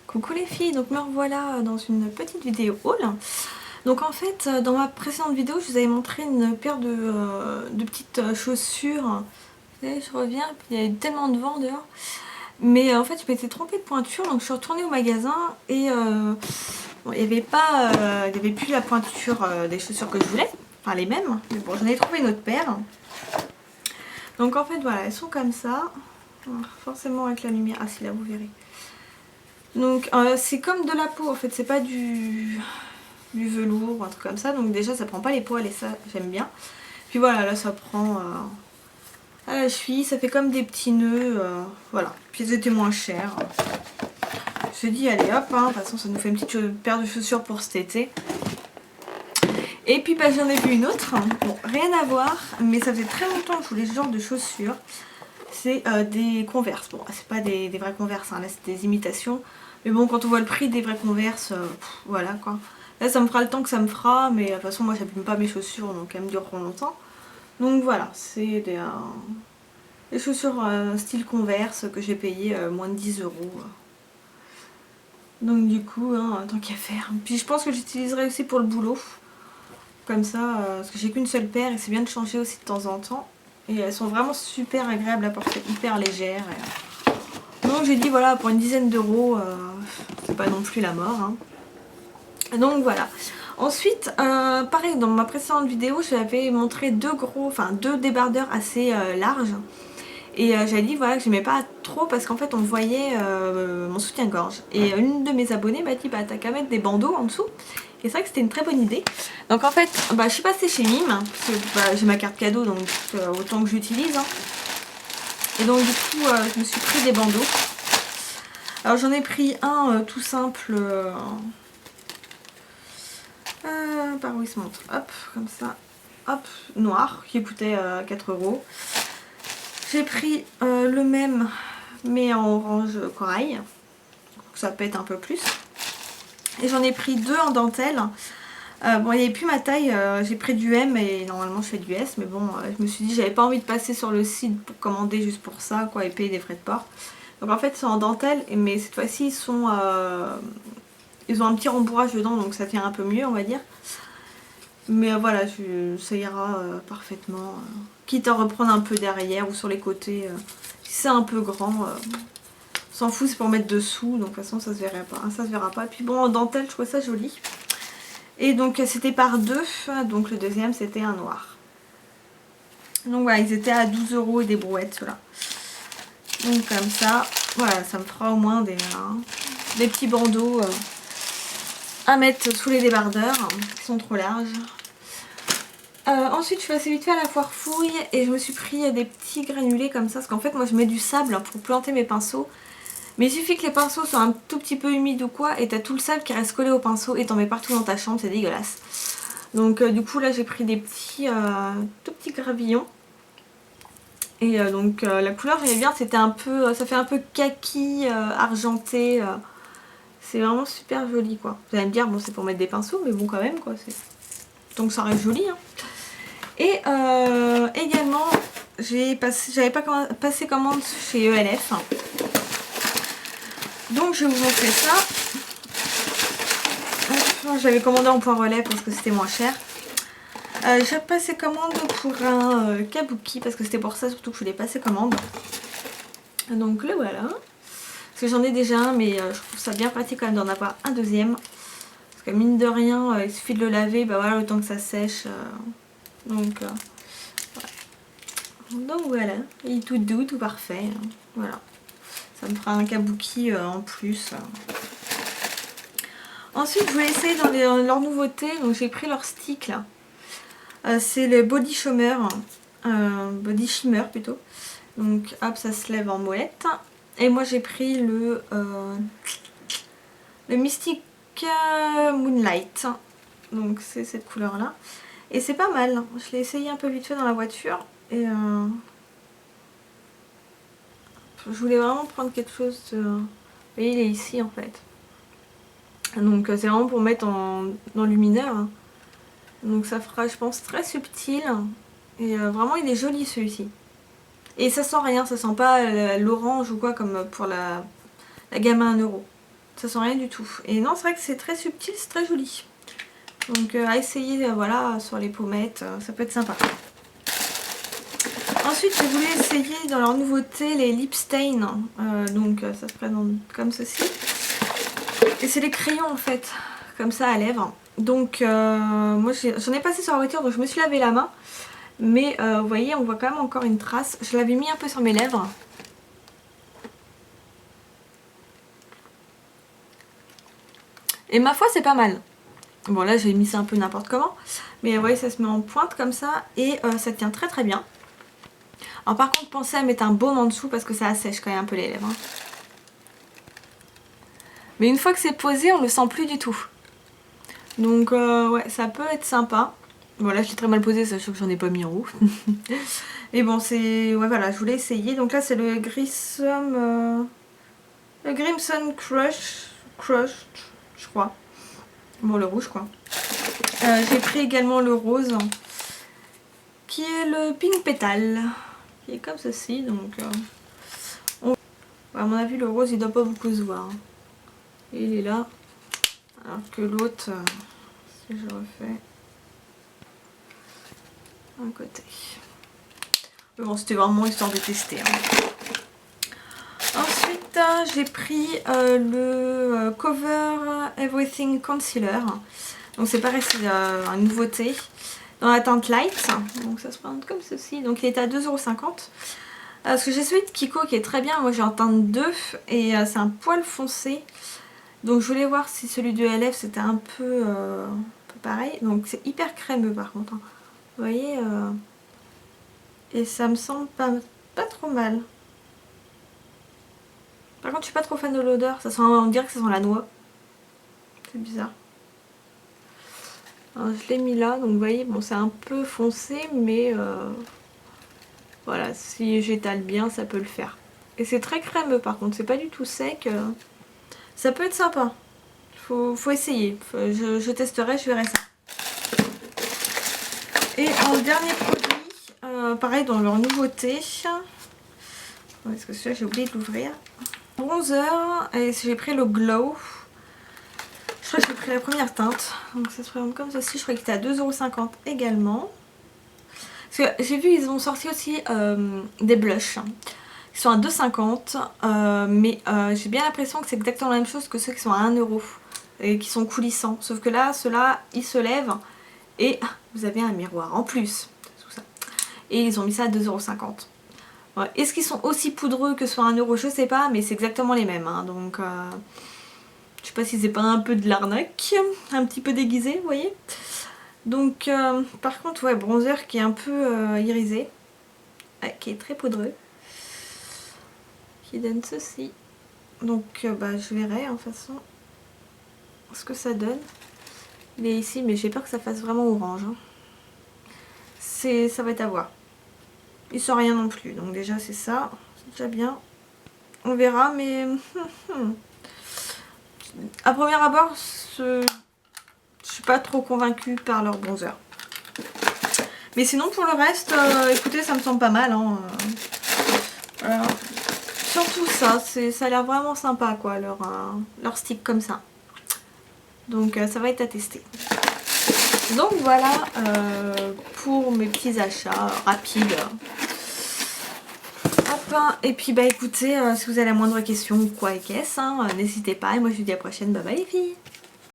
Coucou les filles, donc me revoilà dans une petite vidéo haul. Donc en fait, dans ma précédente vidéo, je vous avais montré une paire de petites chaussures. Vous savez, je reviens, puis il y avait tellement de vent dehors. Mais en fait, je m'étais trompée de pointure, donc je suis retournée au magasin et bon, il n'y avait pas, il y avait plus la pointure des chaussures que je voulais, enfin les mêmes. Mais bon, j'en ai trouvé une autre paire. Donc en fait, voilà, elles sont comme ça. Alors, forcément avec la lumière, ah si là vous verrez. Donc c'est comme de la peau en fait, c'est pas du velours ou un truc comme ça, donc déjà ça prend pas les poils et ça j'aime bien. Puis voilà, là ça prend à la cheville, ça fait comme des petits nœuds, voilà. Puis elles étaient moins chères. Je me dis allez hop, hein, de toute façon ça nous fait une petite paire de chaussures pour cet été. Et puis bah, j'en ai vu une autre, bon rien à voir, mais ça faisait très longtemps que je voulais ce genre de chaussures. C'est des Converse, bon c'est pas des vrais Converse, hein, là c'est des imitations. Mais bon, quand on voit le prix des vrais Converse, voilà quoi. Là, ça me fera le temps que ça me fera, mais de toute façon, moi, j'abîme pas mes chaussures, donc elles me dureront longtemps. Donc voilà, c'est des chaussures style Converse que j'ai payé moins de 10 euros. Donc du coup, hein, tant qu'à faire. Puis je pense que j'utiliserai aussi pour le boulot. Comme ça, parce que j'ai qu'une seule paire et c'est bien de changer aussi de temps en temps. Et elles sont vraiment super agréables à porter, hyper légères. Donc j'ai dit voilà, pour une dizaine d'euros, c'est pas non plus la mort. Hein. Donc voilà. Ensuite, pareil, dans ma précédente vidéo, j'avais montré deux débardeurs assez larges. Et j'avais dit voilà que j'aimais pas trop parce qu'en fait on voyait mon soutien-gorge. Et une de mes abonnées m'a dit bah t'as qu'à mettre des bandeaux en dessous. Et c'est vrai que c'était une très bonne idée. Donc en fait, bah, je suis passée chez Mime, parce que bah, j'ai ma carte cadeau donc autant que j'utilise. Hein. Et donc du coup je me suis pris des bandeaux. Alors j'en ai pris un tout simple, par où il se montre, hop, comme ça, hop, noir, qui coûtait 4 euros. J'ai pris le même, mais en orange corail, donc ça pète un peu plus. Et j'en ai pris deux en dentelle. Bon, il n'y avait plus ma taille, j'ai pris du M et normalement je fais du S, mais bon, je me suis dit j'avais pas envie de passer sur le site pour commander juste pour ça, quoi, et payer des frais de port. Donc en fait, c'est en dentelle, mais cette fois-ci ils ont un petit rembourrage dedans, donc ça tient un peu mieux, on va dire. Mais voilà, ça ira parfaitement. Quitte à reprendre un peu derrière ou sur les côtés. Si c'est un peu grand, s'en fout, c'est pour mettre dessous. Donc de toute façon, ça se verra pas. Ça se verra pas. Et puis bon, en dentelle, je trouve ça joli. Et donc c'était par deux. Donc le deuxième, c'était un noir. Donc voilà, ils étaient à 12 euros et des brouettes, ceux-là. Donc comme ça, voilà, ça me fera au moins des petits bandeaux à mettre sous les débardeurs qui sont trop larges. Ensuite je suis passée vite fait à la foire fouille et je me suis pris des petits granulés comme ça parce qu'en fait moi je mets du sable pour planter mes pinceaux, mais il suffit que les pinceaux soient un tout petit peu humides ou quoi et t'as tout le sable qui reste collé au pinceau et t'en mets partout dans ta chambre, c'est dégueulasse. Donc du coup là j'ai pris des petits tout petits gravillons et donc la couleur j'aimais bien, c'était un peu, ça fait un peu kaki argenté, c'est vraiment super joli quoi. Vous allez me dire bon c'est pour mettre des pinceaux mais bon quand même quoi, donc ça reste joli hein. Et également, j'avais pas passé commande chez ELF. Donc je vais vous montrer ça. J'avais commandé en point relais parce que c'était moins cher. J'ai passé commande pour un kabuki parce que c'était pour ça surtout que je voulais passer commande. Donc le voilà. Parce que j'en ai déjà un mais je trouve ça bien pratique quand même d'en avoir un deuxième. Parce que mine de rien, il suffit de le laver, bah voilà, le temps que ça sèche. Donc voilà, il est tout doux, tout parfait. Voilà, ça me fera un kabuki en plus. Ensuite, je voulais essayer dans leurs nouveautés, donc j'ai pris leur stick là. C'est le Body Shimmer, Body Shimmer plutôt. Donc hop, ça se lève en moellette. Et moi j'ai pris le Mystic Moonlight. Donc c'est cette couleur là. Et c'est pas mal, je l'ai essayé un peu vite fait dans la voiture. Et je voulais vraiment prendre quelque chose de... Vous voyez, il est ici en fait. Donc c'est vraiment pour mettre en lumineur. Donc ça fera, je pense, très subtil. Et vraiment, il est joli celui-ci. Et ça sent rien, ça sent pas l'orange ou quoi comme pour la gamme à 1 euro. ça sent rien du tout. Et non, c'est vrai que c'est très subtil, c'est très joli. Donc à essayer voilà, sur les pommettes, ça peut être sympa. Ensuite j'ai voulu essayer dans leur nouveauté les lip stain. Donc ça se présente comme ceci. Et c'est les crayons en fait, comme ça à lèvres. Donc moi j'en ai passé sur la voiture donc je me suis lavé la main. Mais vous voyez on voit quand même encore une trace. Je l'avais mis un peu sur mes lèvres. Et ma foi c'est pas mal. Bon là j'ai mis ça un peu n'importe comment. Mais vous voyez ça se met en pointe comme ça. Et ça tient très très bien. Alors par contre pensez à mettre un baume en dessous parce que ça assèche quand même un peu les lèvres. Hein. Mais une fois que c'est posé on le sent plus du tout. Donc ouais ça peut être sympa. Bon là je l'ai très mal posé sachant que j'en ai pas mis en haut. Et bon c'est... ouais voilà je voulais essayer. Donc là c'est le Grissom... le Grimson Crush, je crois. Bon le rouge quoi. J'ai pris également le rose. Qui est le Pink Petal. Qui est comme ceci donc... à mon avis le rose il doit pas beaucoup se voir. Et il est là. Alors que l'autre... si je refais... un côté. Mais bon c'était vraiment histoire de tester. Hein. Ensuite j'ai pris le Cover Everything Concealer. Donc c'est pareil c'est une nouveauté. Dans la teinte light. Donc ça se présente comme ceci. Donc il est à 2,50 €. Parce que j'ai celui de Kiko qui est très bien. Moi j'ai en teinte 2 et c'est un poil foncé. Donc je voulais voir si celui de LF c'était un peu pareil. Donc c'est hyper crémeux par contre. Hein. Vous voyez et ça me semble pas trop mal. Par contre je suis pas trop fan de l'odeur. On dirait que ça sent la noix. C'est bizarre. Alors, je l'ai mis là. Donc vous voyez bon c'est un peu foncé mais voilà si j'étale bien ça peut le faire. Et c'est très crémeux par contre. C'est pas du tout sec. Ça peut être sympa. Faut essayer. Je testerai, je verrai ça. Et en dernier produit, pareil dans leur nouveauté. Est-ce que celui-là j'ai oublié de l'ouvrir. Bronzer. Et j'ai pris le Glow. Je crois que j'ai pris la première teinte. Donc ça se présente comme ceci. Je crois qu'il était à 2,50 € également. Parce que j'ai vu ils ont sorti aussi des blushs. Qui sont à 2,50 €. Mais j'ai bien l'impression que c'est exactement la même chose que ceux qui sont à 1 €. Et qui sont coulissants. Sauf que là, ceux-là, ils se lèvent et vous avez un miroir en plus. Tout ça. Et ils ont mis ça à 2,50 €. Ouais. Est-ce qu'ils sont aussi poudreux que sur 1 €? Je sais pas, mais c'est exactement les mêmes. Hein. Donc, je sais pas si c'est pas un peu de l'arnaque. Un petit peu déguisé, vous voyez. Donc, par contre, ouais, bronzer qui est un peu irisé. Ouais, qui est très poudreux. Qui donne ceci. Donc, bah, je verrai en façon ce que ça donne. Il est ici mais j'ai peur que ça fasse vraiment orange. Hein. Ça va être à voir. Il sent rien non plus donc déjà c'est ça. C'est déjà bien. On verra mais à premier abord je suis pas trop convaincue par leur bronzer. Mais sinon pour le reste écoutez ça me semble pas mal. Hein. Voilà. Surtout ça, ça a l'air vraiment sympa quoi leur stick comme ça. Donc ça va être à tester. Donc voilà pour mes petits achats rapides. Hop, et puis bah écoutez, si vous avez la moindre question ou quoi et qu'est-ce, hein, n'hésitez pas. Et moi je vous dis à la prochaine. Bye bye les filles.